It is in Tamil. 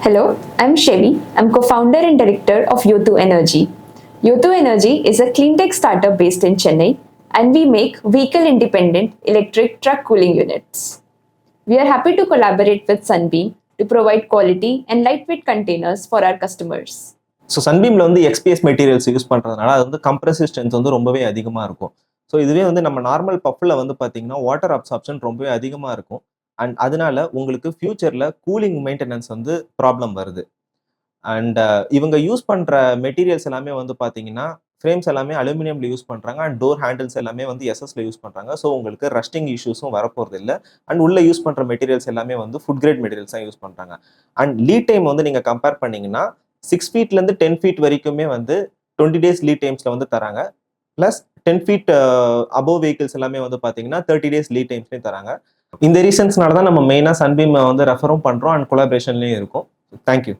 Hello, I'm Chevy. I'm co-founder and director of Yothu Energy. Yothu Energy is a clean tech startup based in Chennai, and we make vehicle-independent electric truck cooling units. We are happy to collaborate with Sunbeam to provide quality and lightweight containers for our customers. So சன்பீமில் வந்து எக்ஸ்பிஎஸ் மெட்டீரியல்ஸ் யூஸ் பண்ணுறதுனால அது வந்து கம்ப்ரசிவ் ஸ்ட்ரென்த் வந்து ரொம்பவே அதிகமாக இருக்கும். ஸோ இதுவே வந்து நம்ம நார்மல் பஃப்பில் வந்து பார்த்தீங்கன்னா வாட்டர் அப்சார்ப்ஷன் ரொம்பவே அதிகமாக இருக்கும். அண்ட் அதனால உங்களுக்கு ஃபியூச்சரில் கூலிங் மெயின்டெனன்ஸ் வந்து ப்ராப்ளம் வருது. அண்ட் இவங்க யூஸ் பண்ணுற மெட்டீரியல்ஸ் எல்லாமே வந்து பார்த்தீங்கன்னா ஃப்ரேம்ஸ் எல்லாமே அலுமினியம்ல யூஸ் பண்ணுறாங்க. அண்ட் டோர் ஹேண்டில்ஸ் எல்லாமே வந்து எஸ்எஸ்ல யூஸ் பண்ணுறாங்க. ஸோ உங்களுக்கு ரஸ்டிங் இஷ்யூஸும் வரப்போகிறது இல்லை. அண்ட் உள்ள யூஸ் பண்ணுற மெட்டீரியல்ஸ் எல்லாமே வந்து ஃபுட் கிரேட் மெட்டீரியல்ஸ் தான் யூஸ் பண்ணுறாங்க. அண்ட் லீட் டைம் வந்து நீங்கள் கம்பேர் பண்ணீங்கன்னா 6 ஃபீட்லேருந்து 10 ஃபீட் வரைக்குமே வந்து 20 days லீட் டைம்ஸில் வந்து தராங்க. ப்ளஸ் 10 ஃபீட் அபோவ் வெஹிக்கிள்ஸ் எல்லாமே வந்து பார்த்தீங்கன்னா 30 days லீட் டைம்ஸ்லேயும் தராங்க. இந்த ரீசன்ஸ்னால தான் நம்ம மெயினாக சன்பீம் வந்து ரெஃபரும் பண்ணுறோம் அண்ட் கொலாபரேஷன்லேயும் இருக்கும். தேங்க்யூ.